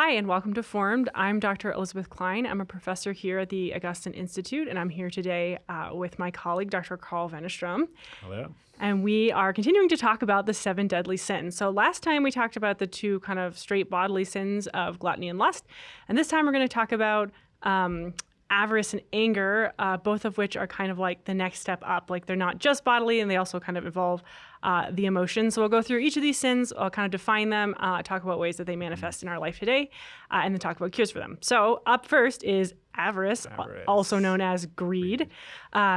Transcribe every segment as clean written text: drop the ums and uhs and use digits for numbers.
Hi, and welcome to Formed. I'm Dr. Elizabeth Klein. I'm a professor here at the Augustine Institute, and I'm here today with my colleague, Dr. Carl Vennerstrom. Hello. And we are continuing to talk about the 7 deadly sins. So last time we talked about the 2 kind of straight bodily sins of gluttony and lust. And this time we're going to talk about avarice and anger, both of which are kind of like the next step up. Like they're not just bodily, and they also kind of involve the emotions. So we'll go through each of these sins, I'll kind of define them, talk about ways that they manifest in our life today, and then talk about cures for them. So up first is avarice. Also known as greed.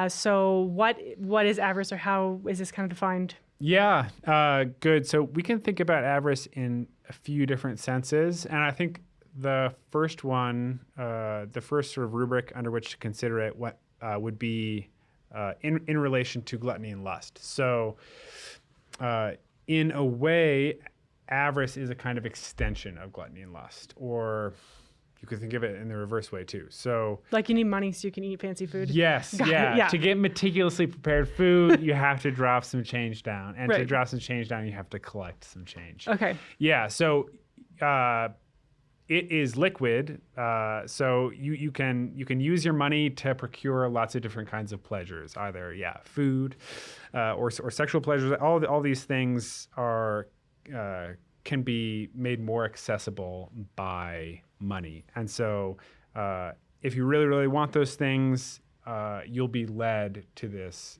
So what is avarice, or how is this kind of defined? Yeah, good. So we can think about avarice in a few different senses. And I think the first one, the first sort of rubric under which to consider it, would be in relation to gluttony and lust. So in a way, avarice is a kind of extension of gluttony and lust, or you could think of it in the reverse way too. So, like you need money so you can eat fancy food. Yes, yeah. To get meticulously prepared food, you have to drop some change down, and to drop some change down, you have to collect some change. Okay. Yeah. So it is liquid. So you can use your money to procure lots of different kinds of pleasures, either food, or sexual pleasures. All these things are can be made more accessible by money. And so if you really, really want those things, you'll be led to this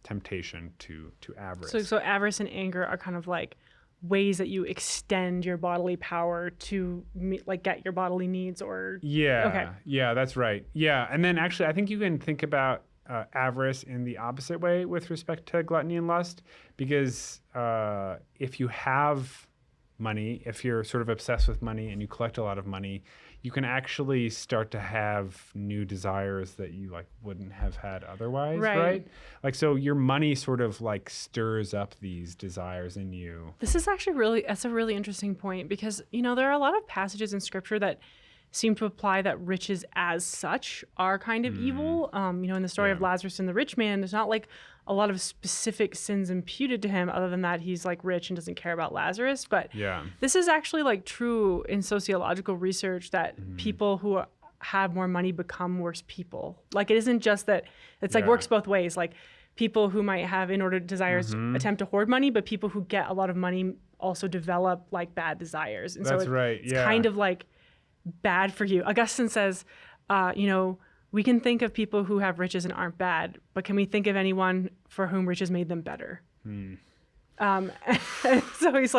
temptation to avarice. So avarice and anger are kind of like ways that you extend your bodily power to like get your bodily needs, or yeah, that's right. Yeah. And then actually I think you can think about avarice in the opposite way with respect to gluttony and lust, because if you have money, if you're sort of obsessed with money and you collect a lot of money, you can actually start to have new desires that you wouldn't have had otherwise, right? Like, so your money sort of stirs up these desires in you. This is actually that's a really interesting point, because, there are a lot of passages in scripture that seem to imply that riches as such are kind of evil. In the story of Lazarus and the rich man, there's not a lot of specific sins imputed to him, other than that he's rich and doesn't care about Lazarus. But this is actually true in sociological research, that people who have more money become worse people. It isn't just that it's works both ways. People who might have inordinate desires attempt to hoard money, but people who get a lot of money also develop bad desires. And That's so it's kind of bad for you. Augustine says, we can think of people who have riches and aren't bad, but can we think of anyone for whom riches made them better? So he's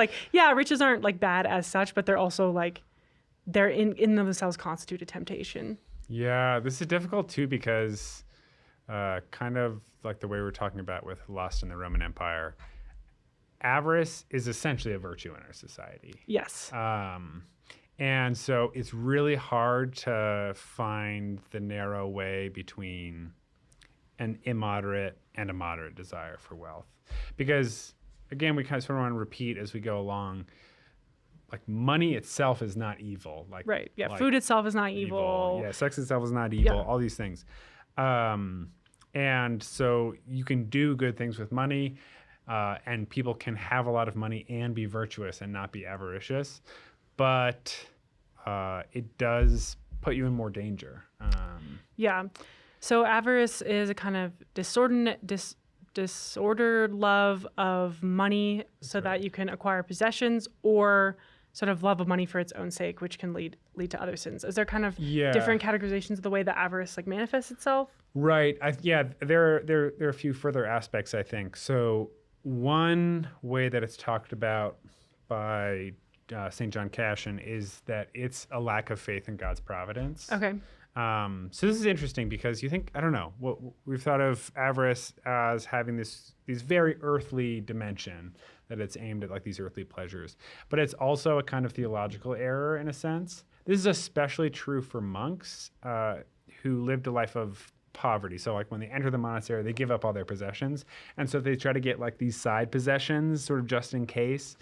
riches aren't bad as such, but they're also they're in themselves constitute a temptation. Yeah, this is difficult too, because kind of like the way we're talking about with lust in the Roman Empire, avarice is essentially a virtue in our society. Yes. And so it's really hard to find the narrow way between an immoderate and a moderate desire for wealth. Because, again, we kind of sort of want to repeat as we go along, money itself is not evil. Right. Yeah. Food itself is not evil. Yeah. Sex itself is not evil. All these things. And so you can do good things with money, and people can have a lot of money and be virtuous and not be avaricious. But it does put you in more danger. So avarice is a kind of disordered love of money, so that you can acquire possessions, or sort of love of money for its own sake, which can lead to other sins. Is there kind of different categorizations of the way that avarice manifests itself? Right. There are a few further aspects, I think. So one way that it's talked about by St. John Cassian is that it's a lack of faith in God's providence. Okay. So this is interesting, because you think, I don't know, we've thought of avarice as having these very earthly dimension, that it's aimed at these earthly pleasures. But it's also a kind of theological error in a sense. This is especially true for monks who lived a life of poverty. So when they enter the monastery, they give up all their possessions. And so they try to get these side possessions sort of just in case.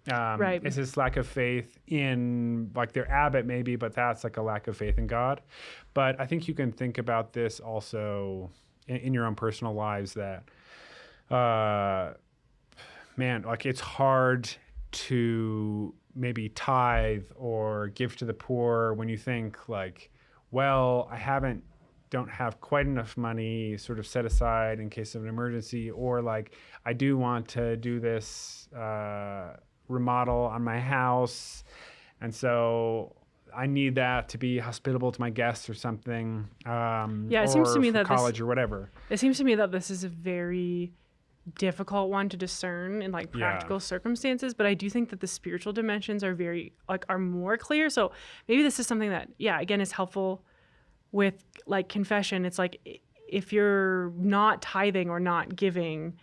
It's this lack of faith in their abbot maybe, but that's a lack of faith in God. But I think you can think about this also in your own personal lives, that, it's hard to maybe tithe or give to the poor when you think like, well, don't have quite enough money sort of set aside in case of an emergency, or like I do want to do this remodel on my house, and so I need that to be hospitable to my guests or something. It seems to me that college or whatever. It seems to me that this is a very difficult one to discern in like practical circumstances, but I do think that the spiritual dimensions are are more clear. So maybe this is something that, again, is helpful with like confession. It's like if you're not tithing or not giving,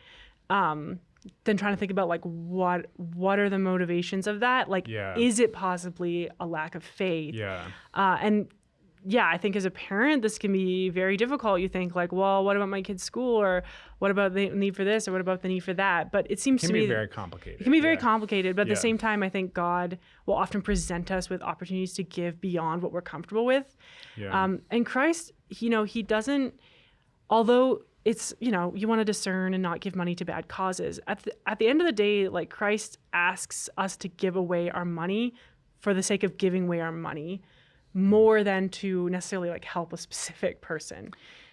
then trying to think about like what are the motivations of that? Like, is it possibly a lack of faith? I think as a parent, this can be very difficult. You think like, well, what about my kid's school, or what about the need for this, or what about the need for that? But it seems to me it can be very complicated. It can be very complicated, but at the same time, I think God will often present us with opportunities to give beyond what we're comfortable with. And Christ, he doesn't, although it's, you want to discern and not give money to bad causes. At the end of the day, like Christ asks us to give away our money for the sake of giving away our money, more than to necessarily like help a specific person.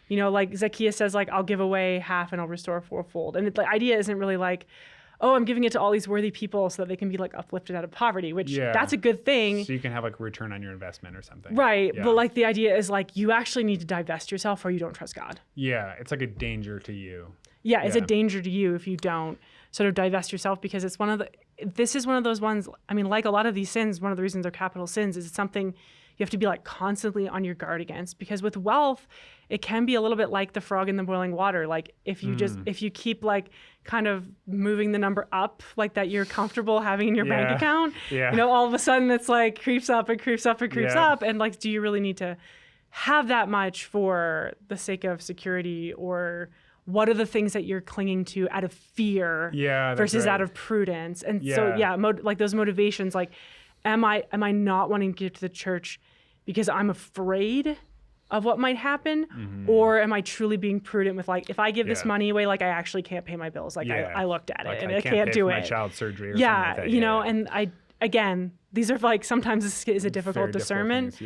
Like Zacchaeus says, like, I'll give away half and I'll restore fourfold. And the idea isn't really like, oh, I'm giving it to all these worthy people so that they can be like uplifted out of poverty, which that's a good thing. So you can have like a return on your investment or something. Right. Yeah. But like the idea is like, you actually need to divest yourself or you don't trust God. Yeah. It's like a danger to you. Yeah. It's a danger to you if you don't sort of divest yourself, because it's this is one of those ones, I mean, like a lot of these sins, one of the reasons they're capital sins is it's something you have to be like constantly on your guard against, because with wealth, it can be a little bit like the frog in the boiling water. Like if you keep like kind of moving the number up, like that you're comfortable having in your bank account, all of a sudden it's like creeps up and creeps up and creeps up. And like, do you really need to have that much for the sake of security, or what are the things that you're clinging to out of fear versus out of prudence? And so, like those motivations, like, am I not wanting to give to the church because I'm afraid of what might happen? Mm-hmm. Or am I truly being prudent with like, if I give this money away, like I actually can't pay my bills. Like I looked at it and I can't do it. My child's surgery or something like that. And again, these are like, sometimes this is a difficult discernment.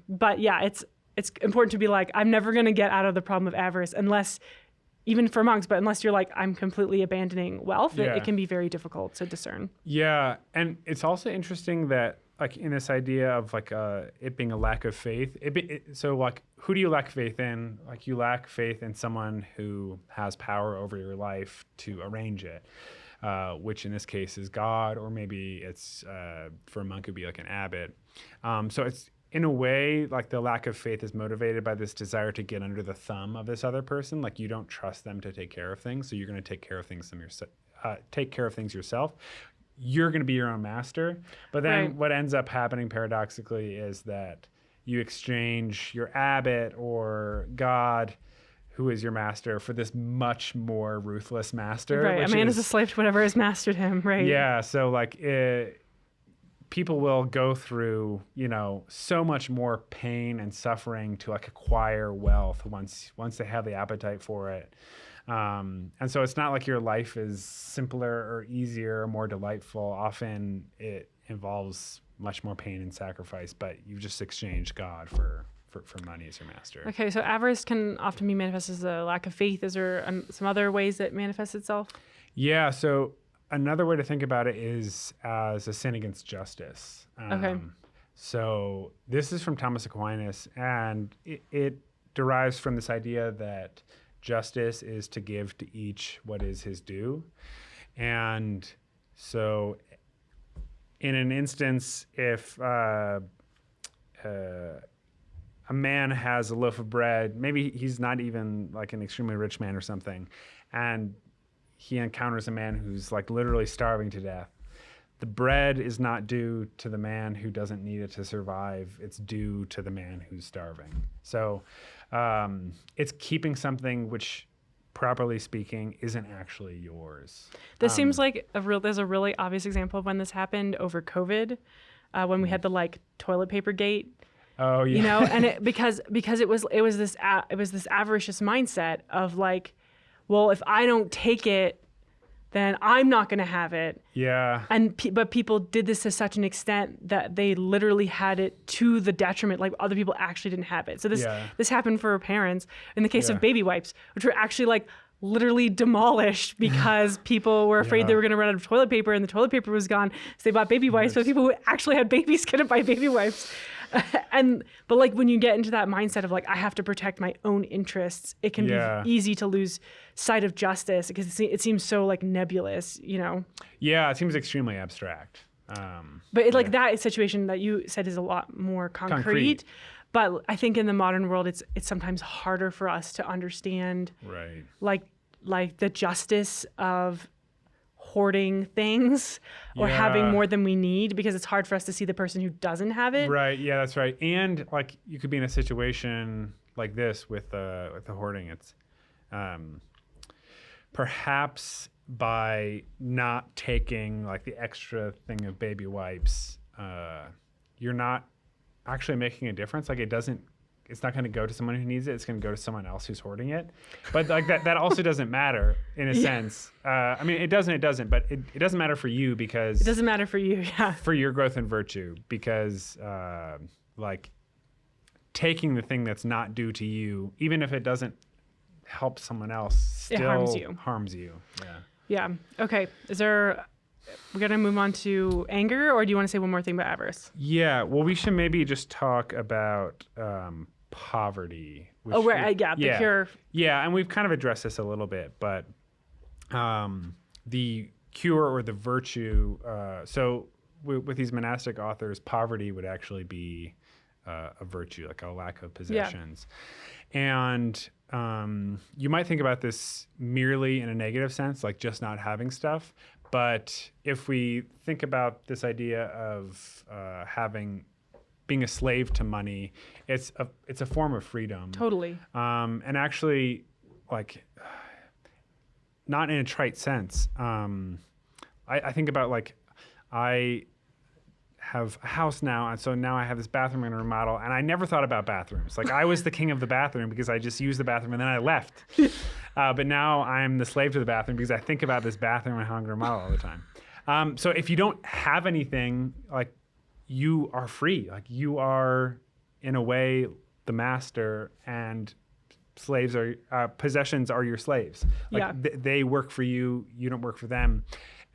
But it's important to be like, I'm never going to get out of the problem of avarice unless, even for monks, but unless you're like, I'm completely abandoning wealth, it can be very difficult to discern. Yeah. And it's also interesting that like in this idea of like it being a lack of faith, so like, who do you lack faith in? Like you lack faith in someone who has power over your life to arrange it, which in this case is God, or maybe it's, for a monk, it'd be like an abbot. So it's, in a way, like the lack of faith is motivated by this desire to get under the thumb of this other person. Like you don't trust them to take care of things, so you're going to take care of things yourself. You're going to be your own master. But then what ends up happening paradoxically is that you exchange your abbot or God, who is your master, for this much more ruthless master. Right. A man is a slave to whatever has mastered him. Right. Yeah. So like people will go through, so much more pain and suffering to like acquire wealth once they have the appetite for it. And so it's not like your life is simpler or easier or more delightful. Often it involves much more pain and sacrifice, but you've just exchanged God for money as your master. Okay, so avarice can often be manifested as a lack of faith. Is there some other ways that manifests itself? Yeah, so another way to think about it is as a sin against justice. So this is from Thomas Aquinas, and it derives from this idea that justice is to give to each what is his due. And so in an instance, if a man has a loaf of bread, maybe he's not even like an extremely rich man or something, and he encounters a man who's like literally starving to death. The bread is not due to the man who doesn't need it to survive. It's due to the man who's starving. So it's keeping something which, properly speaking, isn't actually yours. This seems like there's a really obvious example of when this happened over COVID, when we had the like toilet paper gate. Oh yeah. And because it was this avaricious mindset of like, well, if I don't take it, then I'm not going to have it. Yeah. But people did this to such an extent that they literally had it to the detriment, like other people actually didn't have it. So this happened for parents in the case of baby wipes, which were actually like literally demolished because people were afraid they were going to run out of toilet paper and the toilet paper was gone. So they bought baby wipes, but people who actually had babies couldn't buy baby wipes. But like when you get into that mindset of like, I have to protect my own interests, it can be easy to lose sight of justice because it seems so like nebulous, you know? Yeah, it seems extremely abstract. But like that situation that you said is a lot more concrete. But I think in the modern world, it's sometimes harder for us to understand, like the justice of hoarding things or having more than we need, because it's hard for us to see the person who doesn't have it. Right. Yeah, that's right. And like you could be in a situation like this with the hoarding. It's perhaps by not taking like the extra thing of baby wipes, you're not actually making a difference. Like it's not going to go to someone who needs it. It's going to go to someone else who's hoarding it. But like that also doesn't matter in a sense. I mean, it doesn't, but it doesn't matter for you because... It doesn't matter for you, for your growth and virtue, because like taking the thing that's not due to you, even if it doesn't help someone else, still harms you. Yeah. Okay. We're going to move on to anger, or do you want to say one more thing about avarice? Yeah. Well, we should maybe just talk about poverty. The cure. Yeah, and we've kind of addressed this a little bit, but the cure or the virtue, so with these monastic authors, poverty would actually be a virtue, like a lack of possessions. And you might think about this merely in a negative sense, like just not having stuff. But if we think about this idea of being a slave to money, it's a form of freedom. Totally. And actually, like, not in a trite sense. I think about like, I have a house now, and so now I have this bathroom in a remodel, and I never thought about bathrooms. Like I was the king of the bathroom because I just used the bathroom and then I left. But now I'm the slave to the bathroom because I think about this bathroom and how I'm going to remodel all the time. So if you don't have anything, like you are free. Like you are, in a way, the master, and slaves are possessions are your slaves. Like they work for you. You don't work for them.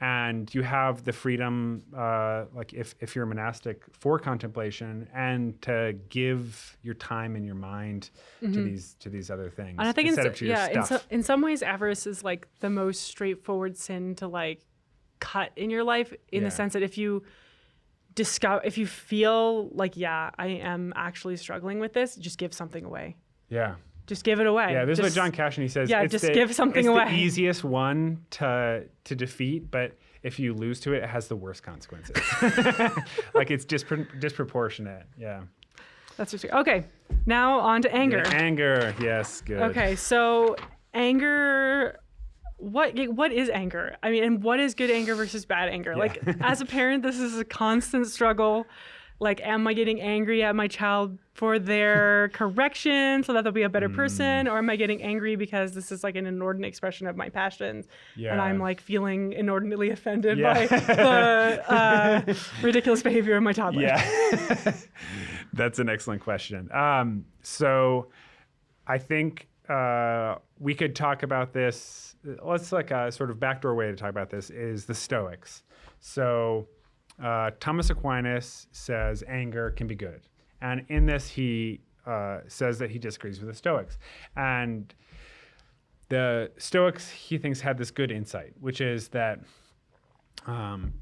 And you have the freedom, like if you're a monastic, for contemplation and to give your time and your mind to these other things. And I think in some ways, avarice is like the most straightforward sin to like cut in your life, in the sense that if you feel like, I am actually struggling with this, just give something away. Yeah. Just give it away. Yeah, this is what John Cassidy says. Yeah, give something away. It's the easiest one to defeat, but if you lose to it, it has the worst consequences. Like it's disproportionate. Yeah. That's interesting. Okay, now on to anger. Yeah, anger, yes, good. Okay, so anger. What is anger? I mean, and what is good anger versus bad anger? Yeah. Like as a parent, this is a constant struggle. Like, am I getting angry at my child for their correction so that they'll be a better person? Or am I getting angry because this is like an inordinate expression of my passions? Yeah. And I'm like feeling inordinately offended by the ridiculous behavior of my toddler. Yeah. That's an excellent question. So I think we could talk about this. Let's like a sort of backdoor way to talk about this is the Stoics. So Thomas Aquinas says anger can be good. And in this, he says that he disagrees with the Stoics. And the Stoics, he thinks, had this good insight, which is that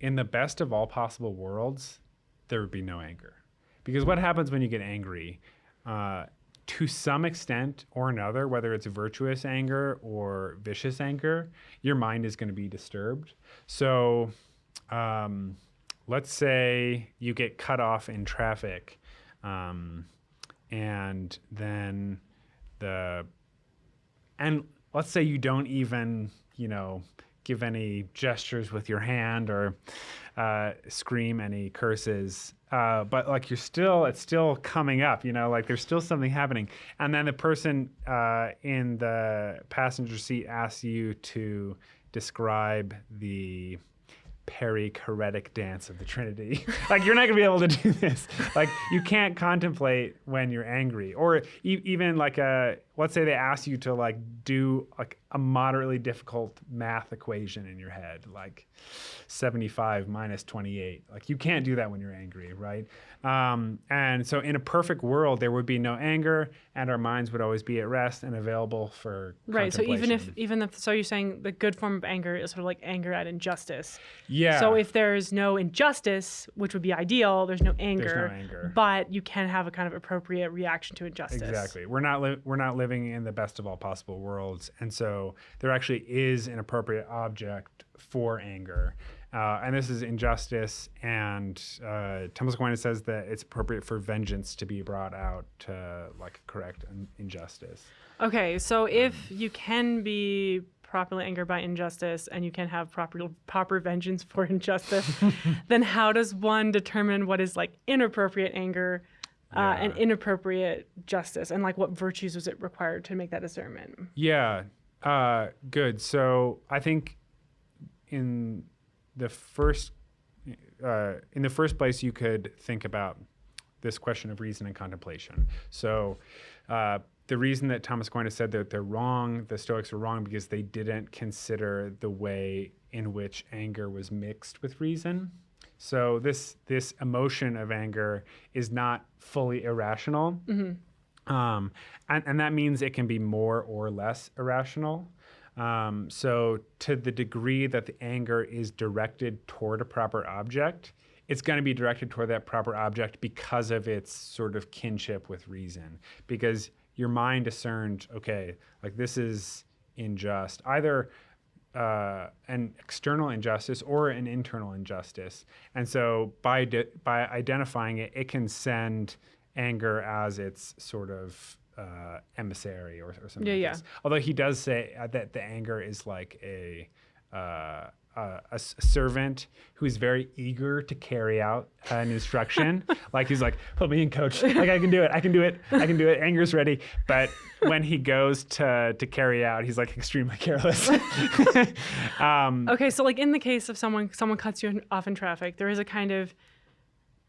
in the best of all possible worlds, there would be no anger. Because what happens when you get angry, to some extent or another, whether it's virtuous anger or vicious anger, your mind is going to be disturbed. So let's say you get cut off in traffic, and then let's say you don't even, give any gestures with your hand or scream any curses, but like it's still coming up, like there's still something happening. And then the person in the passenger seat asks you to describe the perichoretic dance of the Trinity. Like, you're not gonna be able to do this. Like, you can't contemplate when you're angry, or even like let's say they ask you to like do like a moderately difficult math equation in your head, like 75 minus 28. Like, you can't do that when you're angry, right? And so in a perfect world, there would be no anger, and our minds would always be at rest and available for right. So contemplation. so you're saying the good form of anger is sort of like anger at injustice. Yeah. So if there's no injustice, which would be ideal, there's no anger. But you can have a kind of appropriate reaction to injustice. Exactly. We're not living in the best of all possible worlds, and so there actually is an appropriate object for anger. And this is injustice, and Thomas Aquinas says that it's appropriate for vengeance to be brought out to like correct injustice. Okay, so if you can be properly angered by injustice and you can have proper vengeance for injustice, then how does one determine what is like inappropriate anger and inappropriate justice, and like what virtues was it required to make that discernment? Yeah, good. So I think in the first place, you could think about this question of reason and contemplation. So the reason that Thomas Aquinas said that they're wrong, the Stoics were wrong, because they didn't consider the way in which anger was mixed with reason. So this emotion of anger is not fully irrational. Mm-hmm. And that means it can be more or less irrational. So to the degree that the anger is directed toward a proper object, it's going to be directed toward that proper object because of its sort of kinship with reason. Because your mind discerned, okay, like this is unjust, either an external injustice or an internal injustice. And so by identifying it, it can send anger as its sort of emissary or something like this. Although he does say that the anger is like a servant who's very eager to carry out an instruction. Like, he's like, put me in, coach. Like, I can do it. Anger's ready. But when he goes to carry out, he's like extremely careless. Okay, so like in the case of someone cuts you off in traffic, there is a kind of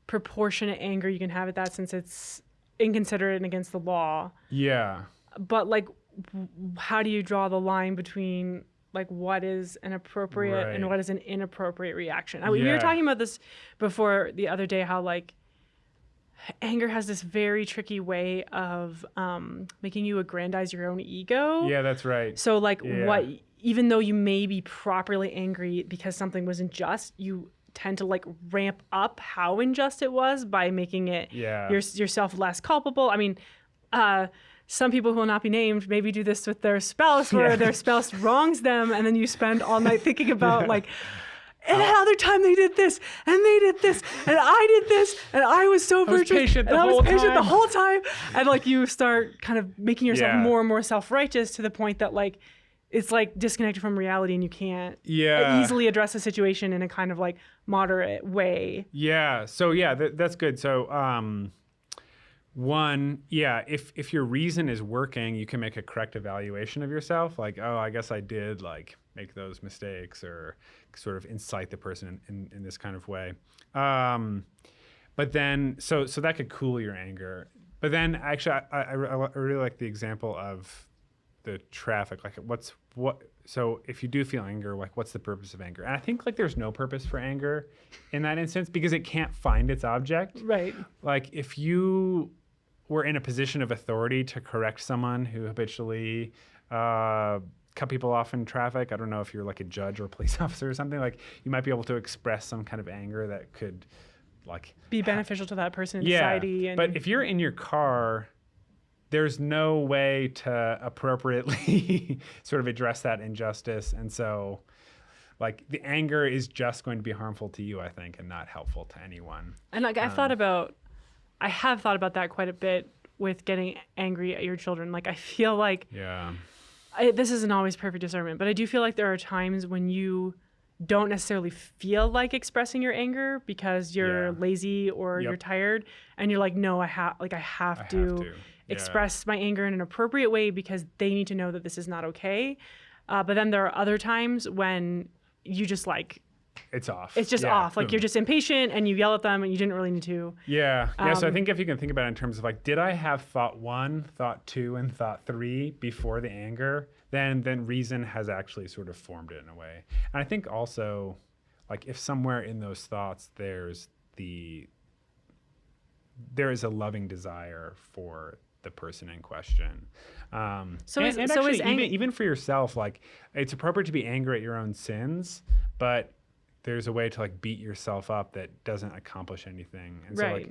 proportionate anger you can have at that, since it's inconsiderate and against the law. Yeah. But like, how do you draw the line between like what is an appropriate and what is an inappropriate reaction? We were talking about this before the other day, how like anger has this very tricky way of making you aggrandize your own ego. Yeah, that's right. So like even though you may be properly angry because something was unjust, you tend to like ramp up how unjust it was by making it yourself less culpable. I mean, some people who will not be named maybe do this with their spouse, where their spouse wrongs them, and then you spend all night thinking about like, and another time they did this, and they did this, and I did this, and I was so virtuous, and I was patient the whole time, and like you start kind of making yourself more and more self-righteous to the point that like it's like disconnected from reality, and you can't easily address the situation in a kind of like moderate way. Yeah. So that's good. So if your reason is working, you can make a correct evaluation of yourself. Like, oh, I guess I did like make those mistakes, or sort of incite the person in this kind of way. But then, so that could cool your anger. But then actually, I really like the example of the traffic. Like, so if you do feel anger, like what's the purpose of anger? And I think like there's no purpose for anger in that instance, because it can't find its object. Right. Like, if you were in a position of authority to correct someone who habitually cut people off in traffic, I don't know if you're like a judge or a police officer or something, like you might be able to express some kind of anger that could like be beneficial to that person in society. But if you're in your car, there's no way to appropriately sort of address that injustice. And so like the anger is just going to be harmful to you, I think, and not helpful to anyone. And like I have thought about that quite a bit with getting angry at your children. Like I feel like this isn't always perfect discernment, but I do feel like there are times when you don't necessarily feel like expressing your anger because you're lazy or you're tired, and you're like, no, I have to express my anger in an appropriate way because they need to know that this is not okay. But then there are other times when you just like, It's off. it's just Yeah, off. Like boom. you're just impatient and you yell at them and you didn't really need to. Yeah. So I think if you can think about it in terms of like, did I have thought 1, thought 2, and thought 3 before the anger? Then reason has actually sort of formed it in a way. And I think also, like, if somewhere in those thoughts there is a loving desire for the person in question. Even for yourself, like, it's appropriate to be angry at your own sins, but there's a way to like beat yourself up that doesn't accomplish anything. And so like,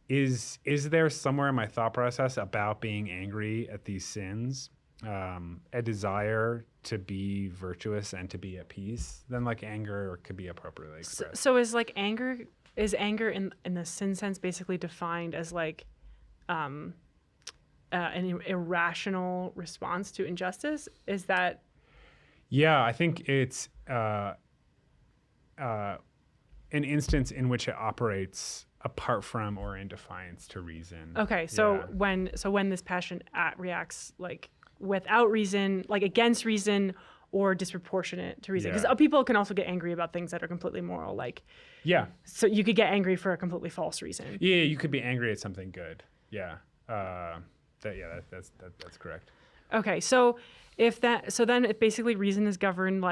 is there somewhere in my thought process about being angry at these sins, a desire to be virtuous and to be at peace? Then like anger could be appropriately expressed. So is anger in the sin sense basically defined as like an irrational response to injustice? Is that? Yeah, I think it's an instance in which it operates apart from or in defiance to reason. Okay, so when this passion reacts like without reason, like against reason or disproportionate to reason, because people can also get angry about things that are completely moral, like so you could get angry for a completely false reason. Yeah, you could be angry at something good. Yeah, that's correct. Okay, so then if basically reason is governed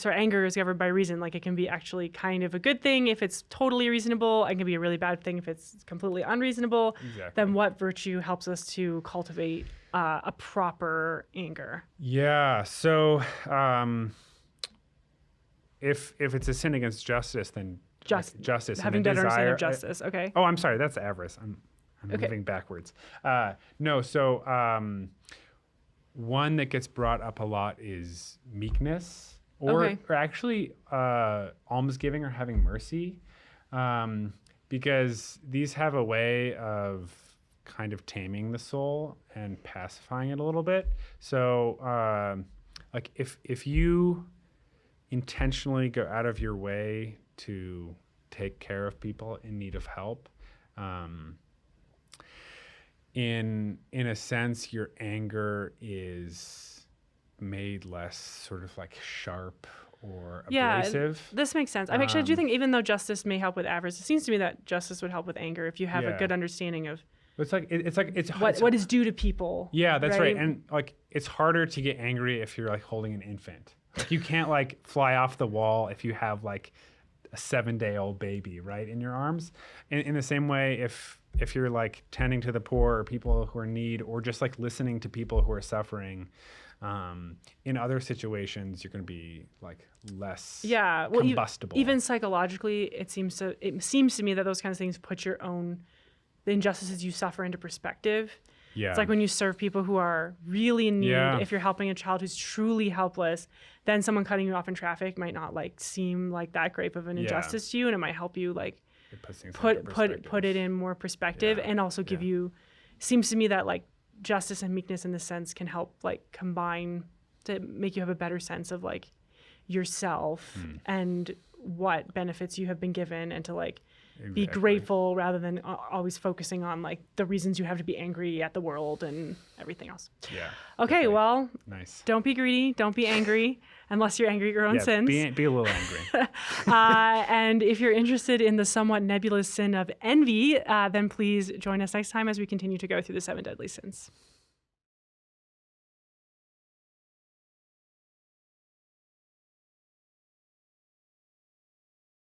anger is governed by reason. Like it can be actually kind of a good thing if it's totally reasonable. It can be a really bad thing if it's completely unreasonable. Exactly. Then what virtue helps us to cultivate a proper anger? Yeah. So if it's a sin against justice, then justice, having better understanding of justice. Okay. Oh, I'm sorry. That's avarice. I'm moving backwards. No. So one that gets brought up a lot is meekness. Or actually almsgiving or having mercy, because these have a way of kind of taming the soul and pacifying it a little bit. So like if you intentionally go out of your way to take care of people in need of help, in a sense, your anger is made less sort of like sharp or abrasive. Yeah, this makes sense. I actually do think even though justice may help with avarice, it seems to me that justice would help with anger if you have a good understanding of it's what is due to people. Yeah, that's right. And like it's harder to get angry if you're like holding an infant. Like you can't like fly off the wall if you have like a 7-day-old baby right in your arms. In the same way, if you're like tending to the poor or people who are in need, or just like listening to people who are suffering, in other situations, you're going to be like less combustible. Even psychologically, it seems to me that those kinds of things put the injustices you suffer into perspective. Yeah. It's like when you serve people who are really in need. Yeah. If you're helping a child who's truly helpless, then someone cutting you off in traffic might not like seem like that great of an injustice to you, and it might help you like put it in more perspective, and also give you. Seems to me that like justice and meekness in this sense can help like combine to make you have a better sense of like yourself and what benefits you have been given, and to like be grateful rather than always focusing on like the reasons you have to be angry at the world and everything else. Yeah. Okay. Well, nice. Don't be greedy. Don't be angry unless you're angry at your own sins. Be a little angry. And if you're interested in the somewhat nebulous sin of envy, then please join us next time as we continue to go through the 7 deadly sins.